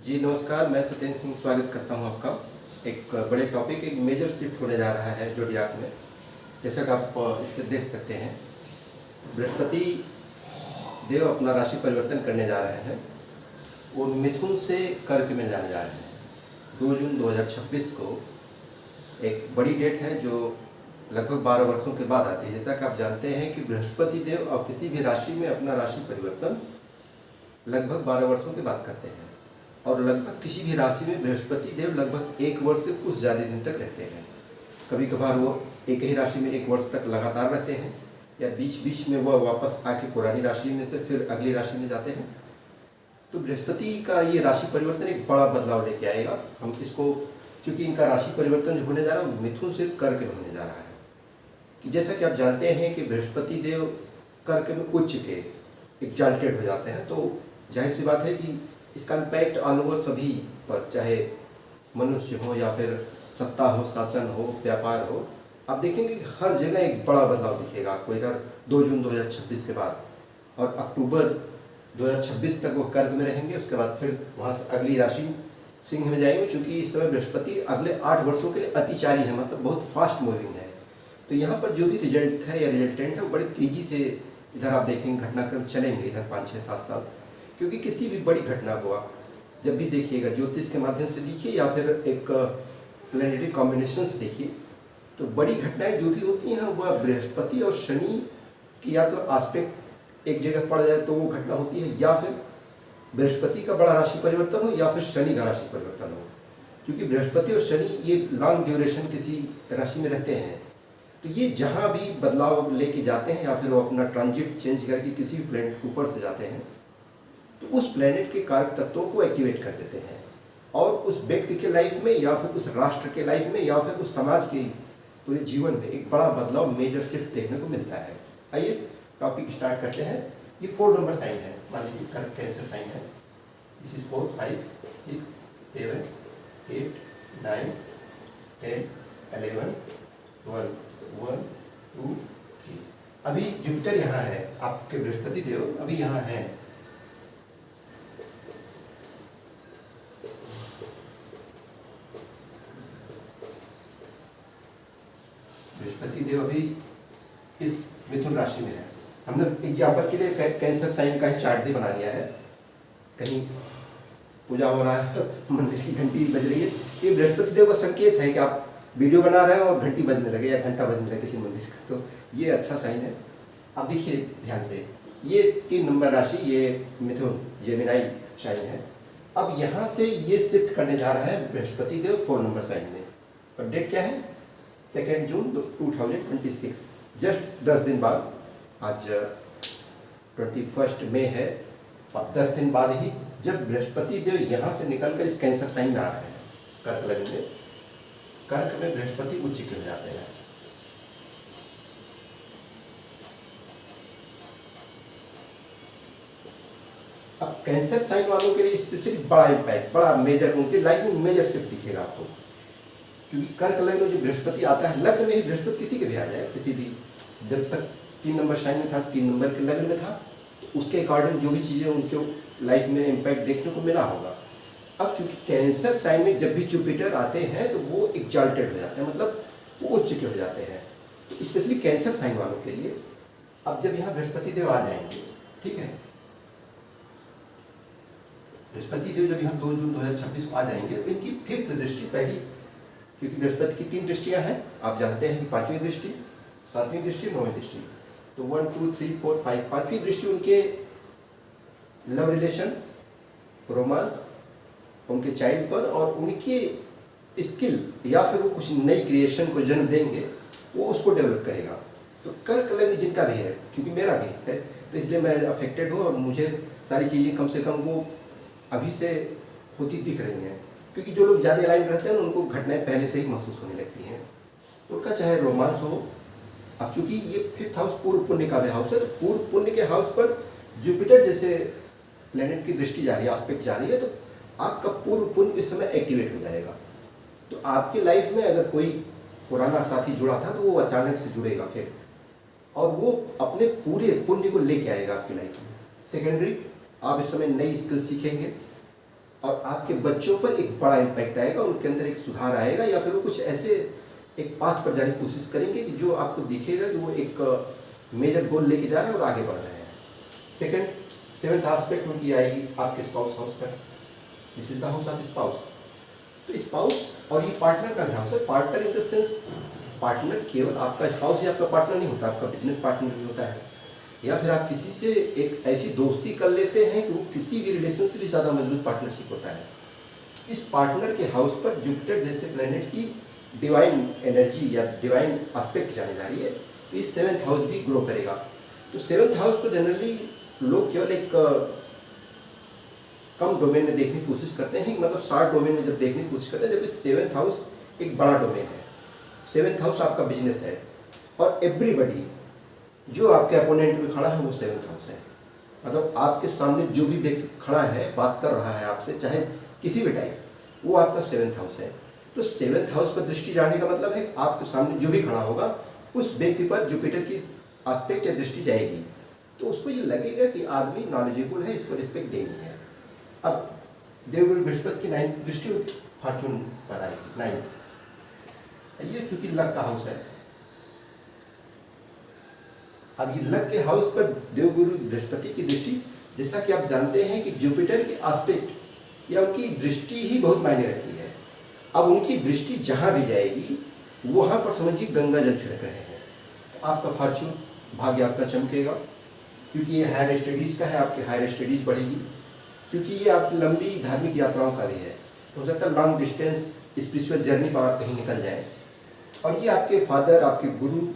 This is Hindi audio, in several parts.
जी नमस्कार, मैं सत्येंद्र सिंह स्वागत करता हूं आपका। एक बड़े टॉपिक, एक मेजर शिफ्ट होने जा रहा है ज़ोडिएक में। जैसा कि आप इससे देख सकते हैं, बृहस्पति देव अपना राशि परिवर्तन करने जा रहे हैं। वो मिथुन से कर्क में जाने जा रहे हैं 2 जून 2026 को। एक बड़ी डेट है जो लगभग 12 वर्षों के बाद आती है। जैसा कि आप जानते हैं कि बृहस्पति देव अब किसी भी राशि में अपना राशि परिवर्तन लगभग 12 वर्षों के बाद करते हैं, और लगभग किसी भी राशि में बृहस्पति देव लगभग 1 वर्ष से कुछ ज़्यादा दिन तक रहते हैं। कभी कभार वो एक ही राशि में 1 वर्ष तक लगातार रहते हैं, या बीच बीच में वह वापस आके पुरानी राशि में से फिर अगली राशि में जाते हैं। तो बृहस्पति का ये राशि परिवर्तन एक बड़ा बदलाव लेके आएगा। हम इसको, क्योंकि इनका राशि परिवर्तन जो होने जा रहा है वो मिथुन से कर्क में होने जा रहा है। कि जैसा कि आप जानते हैं कि बृहस्पति देव कर्क में उच्च के एग्जाल्टेड हो जाते हैं, तो जाहिर सी बात है कि इसका इम्पैक्ट ऑल ओवर सभी पर, चाहे मनुष्य हो या फिर सत्ता हो, शासन हो, व्यापार हो। आप देखेंगे कि हर जगह एक बड़ा बदलाव दिखेगा आपको इधर 2 जून 2026 के बाद, और अक्टूबर 2026 तक वो कर्क में रहेंगे। उसके बाद फिर वहाँ से अगली राशि सिंह में जाएंगे, क्योंकि इस समय बृहस्पति अगले 8 वर्षों के लिए अतिचारी है, मतलब बहुत फास्ट मूविंग है। तो यहाँ पर जो भी रिजल्ट है या रिजल्टेंट है वो बड़ी तेज़ी से इधर आप देखेंगे घटनाक्रम चलेंगे इधर 5, 6, 7 साल। क्योंकि किसी भी बड़ी घटना को आप जब भी देखिएगा, ज्योतिष के माध्यम से देखिए या फिर एक प्लैनेटरी कॉम्बिनेशन से देखिए, तो बड़ी घटनाएं जो भी होती हैं वह बृहस्पति और शनि की या तो आस्पेक्ट एक जगह पड़ जाए तो वो घटना होती है, या फिर बृहस्पति का बड़ा राशि परिवर्तन हो या फिर शनि का राशि परिवर्तन हो। क्योंकि बृहस्पति और शनि ये लॉन्ग ड्यूरेशन किसी राशि में रहते हैं, तो ये जहाँ भी बदलाव लेके जाते हैं या फिर वो अपना ट्रांजिट चेंज करके किसी भी प्लैनेट के ऊपर से जाते हैं, तो उस प्लैनेट के कारक तत्वों को एक्टिवेट कर देते हैं, और उस व्यक्ति के लाइफ में या फिर उस राष्ट्र के लाइफ में या फिर उस समाज के पूरे जीवन में एक बड़ा बदलाव, मेजर शिफ्ट देखने को मिलता है। आइए टॉपिक स्टार्ट करते हैं। ये 4 नंबर साइन है, मान लीजिए कर्क कैंसर साइन है। This is 4, 5, 6, 7, 8, 9, 10, 11, 12, 1, 2, 3। अभी जुपिटर यहाँ है, आपके बृहस्पति देव अभी यहाँ है। बृहस्पति देव अभी इस मिथुन राशि में है। हमने एग्जाम्पल के लिए कैंसर साइन का ही चार्ट भी बना दिया है। कहीं पूजा हो रहा है, मंदिर की घंटी बज रही है, ये बृहस्पति देव का संकेत है कि आप वीडियो बना रहे हो और घंटी बजने लगे या घंटा बजने लगे किसी मंदिर का, तो ये अच्छा साइन है। अब देखिए ध्यान से, ये 3 नंबर राशि, ये मिथुन जेमिनाई साइन है। अब यहाँ से ये शिफ्ट करने जा रहा है बृहस्पति देव 4 नंबर साइन में। और डेट क्या है? 2 जून 2026, जस्ट 10 दिन बाद। आज 21 मई है, और 10 दिन बाद ही जब बृहस्पति देव यहाँ से निकलकर इस कैंसर साइन में आ रहे हैं, कर्क लग्न में, कर्क में बृहस्पति उच्च के हो जाते हैं। अब कैंसर साइन वालों के लिए स्पेशली बड़ा इम्पैक्ट, बड़ा मेजर, उनके लाइफ में मेजर शिफ्ट दिखेगा आपको। क्योंकि कर्क लग्न में जो बृहस्पति आता है, लग्न में ही बृहस्पति किसी के भी आ जाए, किसी भी, जब तक 3 नंबर साइन में था, 3 नंबर के लग्न में था, तो उसके अकॉर्डिंग जो भी चीज़ें उनके लाइफ में इम्पैक्ट देखने को मिला होगा। अब चूंकि कैंसर साइन में जब भी जुपिटर आते हैं तो वो एग्जाल्टेड हो जाते हैं, मतलब वो उच्च के हो जाते हैं। तो स्पेशली कैंसर साइन वालों के लिए अब जब यहाँ बृहस्पति देव आ जाएंगे, ठीक है, बृहस्पति देव जब यहाँ 2 जून 2026 को आ जाएंगे तो इनकी 5th दृष्टि पहली, क्योंकि बृहस्पति की 3 दृष्टियां हैं, आप जानते हैं कि 5वीं दृष्टि, 7वीं दृष्टि, 9वीं दृष्टि, तो 1, 2, 3, 4, 5, 5वीं दृष्टि उनके लव रिलेशन, रोमांस, उनके चाइल्ड पर, और उनके स्किल या फिर वो कुछ नई क्रिएशन को जन्म देंगे, वो उसको डेवलप करेगा। तो कर्क लग्न जिनका भी है, क्योंकि मेरा भी है, तो इसलिए मैं अफेक्टेड हूँ, और मुझे सारी चीज़ें कम से कम वो अभी से होती दिख रही हैं। क्योंकि जो लोग ज़्यादा अलाइन रहते हैं उनको घटनाएं पहले से ही महसूस होने लगती हैं। उनका चाहे रोमांस हो, अब चूंकि ये 5th हाउस पूर्व पुण्य का भी हाउस है, तो पूर्व पुण्य के हाउस पर जुपिटर जैसे प्लेनेट की दृष्टि जा रही है, आस्पेक्ट जा रही है, तो आपका पूर्व पुण्य इस समय एक्टिवेट हो जाएगा। तो आपके लाइफ में अगर कोई पुराना साथी जुड़ा था तो वो अचानक से जुड़ेगा फिर, और वो अपने पूरे पुण्य को लेके आएगा आपकी लाइफ में। सेकेंडरी, आप इस समय नई स्किल सीखेंगे, और आपके बच्चों पर एक बड़ा इम्पैक्ट आएगा, उनके अंदर एक सुधार आएगा, या फिर वो कुछ ऐसे एक पाथ पर जाने की कोशिश करेंगे कि जो आपको दिखेगा कि वो एक मेजर गोल लेके जा रहे हैं और आगे बढ़ रहे हैं। सेवेंथ एस्पेक्ट उनकी आएगी आपके स्पाउस हाउस पर। This is the house of spouse. तो स्पाउस और ये पार्टनर का भी हाउस है। Partner in the sense, partner केवल आपका स्पाउस ही आपका पार्टनर नहीं होता, आपका बिजनेस पार्टनर भी होता है, या फिर आप किसी से एक ऐसी दोस्ती कर लेते हैं कि वो किसी भी रिलेशन से भी ज़्यादा मजबूत पार्टनरशिप होता है। इस पार्टनर के हाउस पर जुपिटर जैसे प्लेनेट की डिवाइन एनर्जी या डिवाइन एस्पेक्ट जाने जा रही है, तो इस सेवेंथ हाउस भी ग्रो करेगा। तो सेवेंथ हाउस को जनरली लोग केवल एक कम डोमेन में देखने की कोशिश करते हैं, मतलब शॉर्ट डोमेन में जब देखने की कोशिश करते हैं, जब इस सेवेंथ हाउस एक बड़ा डोमेन है। सेवेंथ हाउस आपका बिजनेस है, और एवरीबडी जो आपके अपोनेंट में खड़ा है वो सेवेंथ हाउस है। मतलब आपके सामने जो भी व्यक्ति खड़ा है, बात कर रहा है आपसे, चाहे किसी भी टाइप, वो आपका सेवेंथ हाउस है। तो सेवेंथ हाउस पर दृष्टि जाने का मतलब है आपके सामने जो भी खड़ा होगा उस व्यक्ति पर जुपिटर की एस्पेक्ट या दृष्टि जाएगी, तो उसको ये लगेगा कि आदमी नॉलेजेबल है, इसको रिस्पेक्ट देनी है। अब देवगुरु बृहस्पति की 9th दृष्टि फॉर्चून पर आएगी, 9th। ये चूंकि लक का हाउस है, अब ये लक के हाउस पर देवगुरु बृहस्पति की दृष्टि, जैसा कि आप जानते हैं कि जुपिटर की एस्पेक्ट या उनकी दृष्टि ही बहुत मायने रखती है। अब उनकी दृष्टि जहाँ भी जाएगी वहाँ पर समझिए गंगा जल छिड़क रहे हैं, तो आपका फॉर्चून, भाग्य आपका चमकेगा, क्योंकि ये हायर स्टडीज़ का है, आपकी हायर स्टडीज़ बढ़ेगी, क्योंकि ये आपकी लंबी धार्मिक यात्राओं का भी है। हो सकता है लॉन्ग डिस्टेंस स्पिरिचुअल जर्नी पर आप कहीं निकल जाएँ, और ये आपके फादर, आपके गुरु,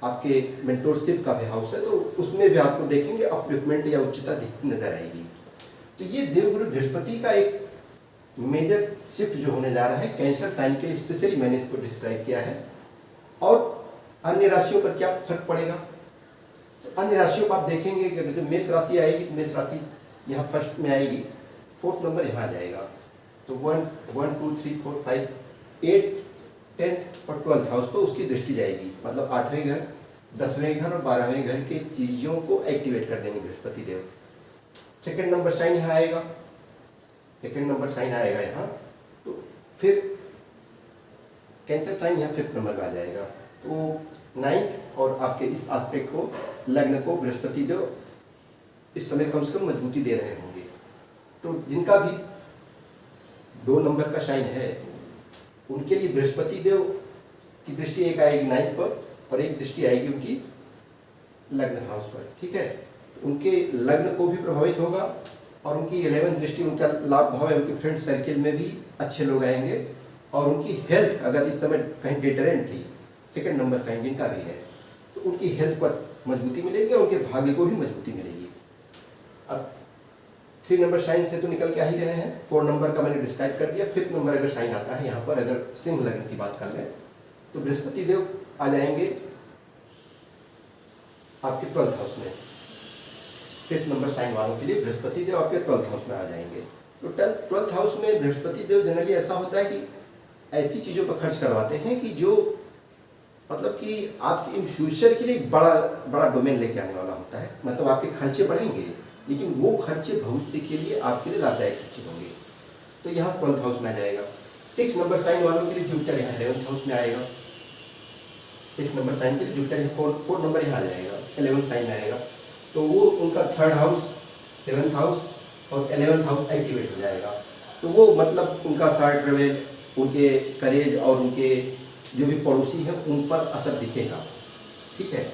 आपके मेंटोरशिप का भी हाउस है, तो उसमें भी आपको देखेंगे अपलिफ्टमेंट या उच्चता दिखती नजर आएगी। तो ये देवगुरु बृहस्पति का एक मेजर शिफ्ट जो होने जा रहा है कैंसर साइन के लिए, स्पेशली मैंने इसको डिस्क्राइब किया है। और अन्य राशियों पर क्या फर्क पड़ेगा, तो अन्य राशियों पर आप देखेंगे कि जो मेष राशि आएगी, मेष राशि यहाँ फर्स्ट में आएगी, 4th नंबर यहाँ आ जाएगा, तो 1, 2, 3, 4, 5, 8, 10th और 12th हाउस पर उसकी दृष्टि जाएगी। मतलब 8वें घर, 10वें घर और 12वें घर के चीज़ों को एक्टिवेट कर देंगे बृहस्पति देव। सेकंड नंबर साइन यहाँ आएगा, सेकंड नंबर साइन आएगा यहाँ, तो फिर कैंसर साइन यहाँ 5th नंबर में आ जाएगा। तो 9th और आपके इस एस्पेक्ट को, लग्न को बृहस्पति देव इस समय कम से कम मजबूती दे रहे होंगे। तो जिनका भी 2 नंबर का साइन है उनके लिए बृहस्पति देव की दृष्टि एक आएगी 9th पर, और एक दृष्टि आएगी उनकी लग्न हाउस पर, ठीक है। उनके लग्न को भी प्रभावित होगा, और उनकी 11th दृष्टि, उनका लाभ भाव है, उनके फ्रेंड सर्किल में भी अच्छे लोग आएंगे, और उनकी हेल्थ अगर इस समय कहीं डिटरेंट थी, सेकंड नंबर साइन जिनका भी है, तो उनकी हेल्थ पर मजबूती मिलेगी और उनके भाग्य को भी मजबूती मिलेगी। अब 3 नंबर साइन से तो निकल के आ ही रहे हैं, 4 नंबर का मैंने डिस्क्राइब कर दिया। 5th नंबर अगर साइन आता है यहाँ पर, अगर सिंह लग्न की बात कर लें, तो बृहस्पति देव आ जाएंगे आपके 12th हाउस में। 5th नंबर साइन वालों के लिए बृहस्पति देव आपके 12th हाउस में आ जाएंगे। तो 12th हाउस में बृहस्पति देव जनरली ऐसा होता है कि ऐसी चीज़ों पर खर्च करवाते हैं कि जो मतलब कि आपके इन फ्यूचर के लिए एक बड़ा डोमेन लेके आने वाला होता है। मतलब आपके खर्चे बढ़ेंगे, लेकिन वो खर्चे भविष्य के लिए आपके लिए लाभदायक खर्चे होंगे। तो यहाँ 12th हाउस में आ जाएगा। 6 नंबर साइन वालों के लिए जुपिटर यहाँ 11th हाउस में आएगा। 6 नंबर साइन के लिए जुपिटर यहाँ 4 नंबर यहाँ आ जाएगा, 11th साइन में आएगा। तो वो उनका 3rd हाउस, 7th हाउस और 11th हाउस एक्टिवेट हो जाएगा। तो वो मतलब उनका शॉर्ट ट्रेवल, उनके करेज और उनके जो भी पड़ोसी हैं उन पर असर दिखेगा, ठीक है।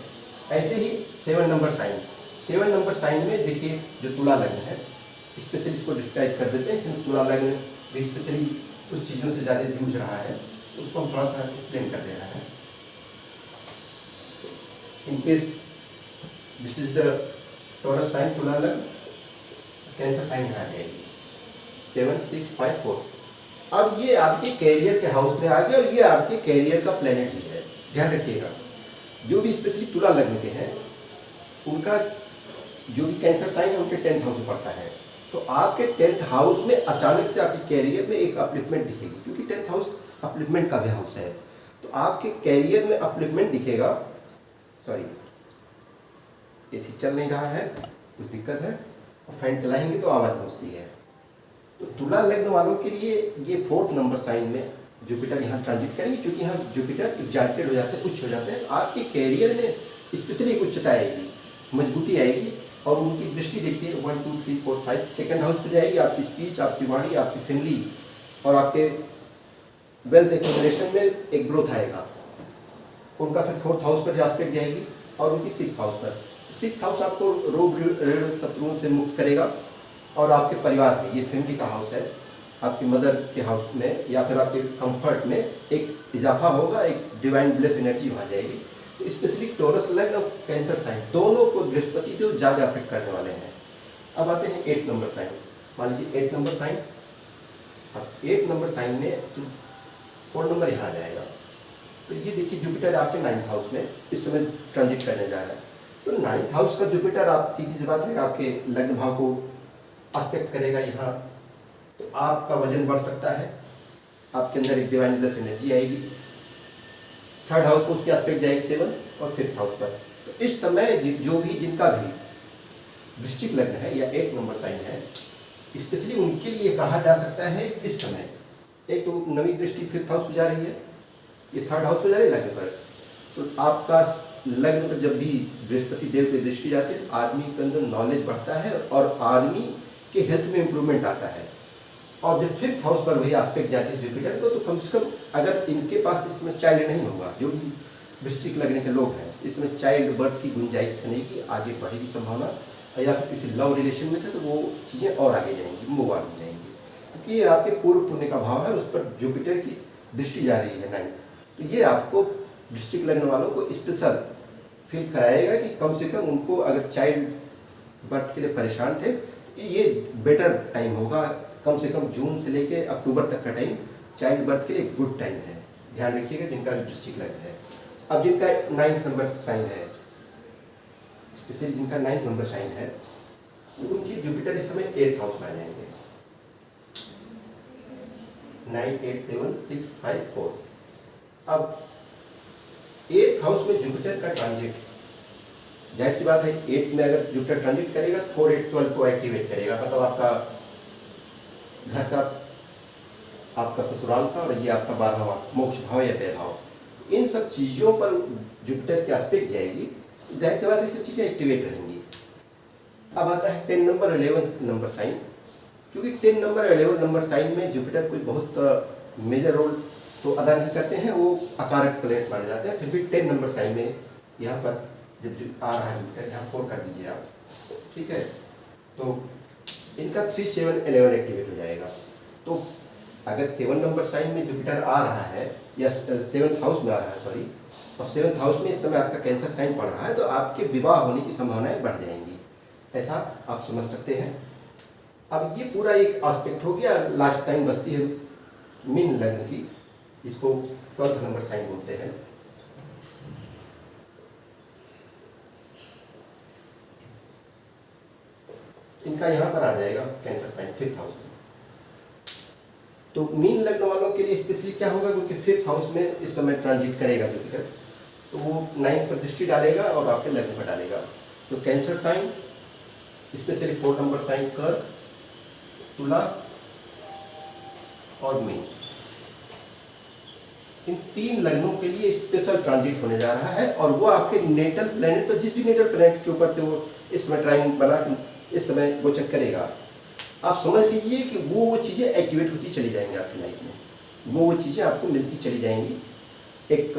ऐसे ही 7 नंबर साइन, 7 नंबर साइन में देखिए जो तुला लग्न है, स्पेशली इसको डिस्क्राइब कर देते हैं। इसमें तुला लग्न भी स्पेशली कुछ चीज़ों से ज़्यादा जूझ रहा है, तो उसको हम थोड़ा सा एक्सप्लेन कर दे रहे हैं। In case this is the Taurus sign, Tula लग्न, कैंसर साइन यहाँ आएगी 7, 6, 5, 4। अब ये आपके कैरियर के हाउस में आ गया, और ये आपके कैरियर का प्लेनेट भी है। ध्यान रखिएगा, जो भी स्पेशली तुला लग्न के हैं उनका जो भी कैंसर साइन है उनके 10th हाउस में पड़ता है। तो आपके 10th हाउस में अचानक से आपके कैरियर में एक अपलिफ्टमेंट दिखेगी, क्योंकि 10th हाउस अपलिफ्टमेंट का भी हाउस है। तो आपके कैरियर में अपलिफ्टमेंट दिखेगा। सॉरी, एसी चल नहीं रहा है, कुछ दिक्कत है, और फैन चलाएंगे तो आवाज़ पहुँचती है। तो तुला लग्न वालों के लिए ये 4th नंबर साइन में जुपिटर यहाँ ट्रांजिट करेंगे, क्योंकि यहाँ जुपिटर एग्जाल्टेड हो जाते हैं, उच्च हो जाते हैं। आपके कैरियर में स्पेशली एक उच्चता आएगी, मजबूती आएगी। और उनकी दृष्टि देखिए 1 2 3 4 5 सेकंड हाउस पे जाएगी। आपकी स्पीच, आपकी वाणी, आपकी फैमिली और आपके वेल्थ एक्यूमुलेशन में एक ग्रोथ आएगा। उनका फिर 4th हाउस पर एस्पेक्ट जाएगी और उनकी 6th हाउस पर। 6th हाउस आपको रोग ऋण शत्रुओं से मुक्त करेगा। और आपके परिवार में, ये फैमिली का हाउस है, आपकी मदर के हाउस में या फिर आपके कंफर्ट में एक इजाफा होगा, एक डिवाइन ब्लेस एनर्जी वहाँ जाएगी। तो स्पेशली टॉरस लग्न और कैंसर साइन दोनों को बृहस्पति जो ज़्यादा अफेक्ट करने वाले हैं। अब आते हैं 8 नंबर साइन। मान लीजिए 8 नंबर साइन, अब 8 नंबर साइन में तो 4 नंबर यहाँ आ जाएगा। तो ये देखिए जुपिटर आपके 9th हाउस में इस समय ट्रांजिट करने जा रहा है। तो 9th हाउस का जुपिटर, आप सीधी सी बात है, आपके लग्न भाव को एस्पेक्ट करेगा यहाँ। तो आपका वजन बढ़ सकता है, आपके अंदर एक डिवाइन ब्लेस एनर्जी आएगी। 3rd हाउस को उसके एस्पेक्ट जाएगी 7 और 5th हाउस पर। तो इस समय जो भी जिनका भी वृश्चिक लग्न है या 8 नंबर साइन है, स्पेशली उनके लिए कहा जा सकता है इस समय एक तो नवी दृष्टि 5th हाउस पर जा रही है, ये 3rd हाउस पर जा रही है लग्न पर। तो आपका लग्न पर जब भी बृहस्पति देव की दृष्टि जाती है, आदमी के अंदर नॉलेज बढ़ता है और आदमी के हेल्थ में इंप्रूवमेंट आता है। और जब 5th हाउस पर वही एस्पेक्ट जाते हैं जुपिटर को, तो कम से कम अगर इनके पास इसमें चाइल्ड नहीं होगा, जो भी वृश्चिक लगने के लोग हैं, इसमें चाइल्ड बर्थ की गुंजाइश बनेगी, आगे बढ़ने की संभावना, या फिर किसी लव रिलेशन में थे तो वो चीज़ें और आगे जाएंगी, मूव ऑन हो जाएंगी। क्योंकि ये आपके पूर्व पुण्य का भाव है, उस पर जुपिटर की दृष्टि जा रही है 9th। तो ये आपको वृश्चिक लगने वालों को स्पेशल फील कराएगा कि कम से कम उनको अगर चाइल्ड बर्थ के लिए परेशान थे, ये बेटर टाइम होगा। कम से कम जून से लेके अक्टूबर तक का टाइम चाइल्ड बर्थ के लिए गुड टाइम है। ध्यान रखिएगा जिनका वृश्चिक लग्न है। अब जिनका 9th नंबर साइन है, स्पेशली जिनका 9th नंबर साइन है, उनकी जुपिटर इस समय 8th हाउस में आ जाएंगे। 9 8 7 6 5 4। अब 8th हाउस में जुपिटर का ट्रांजिट, जाहिर सी बात है 8 में अगर जुपिटर ट्रांजिट करेगा 4 8 12 को एक्टिवेट करेगा। मतलब आपका घर का, आपका ससुराल का, और ये आपका 12वां मोक्ष भाव या व्यय भाव, इन सब चीज़ों पर जुपिटर की एस्पेक्ट जाएगी। जाहिर सी बात है ये सब चीज़ें एक्टिवेट रहेंगी। अब आता है 10 नंबर 11 नंबर साइन। क्योंकि 10 नंबर 11 नंबर साइन में जुपिटर कोई बहुत मेजर रोल तो अदा नहीं करते हैं, वो अकारक प्लेनेट माने जाते हैं। फिर भी 10 नंबर साइन में यहाँ पर जब आ रहा है जुपिटर, यहाँ 4 कर दीजिए आप, ठीक है। तो इनका 3 7 11 एक्टिवेट हो जाएगा। तो अगर 7 नंबर साइन में जुपिटर आ रहा है या 7th हाउस में आ रहा है, सॉरी, और 7th हाउस में इस समय आपका कैंसर साइन पड़ रहा है, तो आपके विवाह होने की संभावनाएं बढ़ जाएंगी, ऐसा आप समझ सकते हैं। अब ये पूरा एक एस्पेक्ट हो गया। लास्ट साइन बचती है मीन लग्न की, इसको 12th नंबर साइन बोलते हैं। इनका यहाँ पर आ जाएगा कैंसर साइन 5th हाउस में। तो मीन लग्न वालों के लिए स्पेशली क्या होगा, क्योंकि 5th हाउस में इस समय ट्रांजिट करेगा जुपिटर, तो वो 9th पर दृष्टि डालेगा और आपके लग्न पर डालेगा। तो cancer sign, specially 4 number sign Karka, Tula और मीन, इन 3 लग्नों के लिए स्पेशल ट्रांजिट होने जा रहा है। और वो आपके नेटल प्लेनेट पर, जिस भी नेटल प्लेनेट के ऊपर से वो इस समय ट्राइन बना के इस समय गोचर करेगा, आप समझ लीजिए कि वो चीज़ें एक्टिवेट होती चली जाएंगी आपकी लाइफ में, वो चीज़ें आपको मिलती चली जाएंगी। एक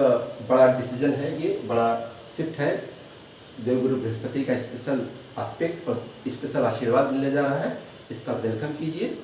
बड़ा डिसीजन है, ये बड़ा शिफ्ट है। देवगुरु बृहस्पति का स्पेशल एस्पेक्ट और स्पेशल आशीर्वाद मिलने जा रहा है, इसका वेलकम कीजिए।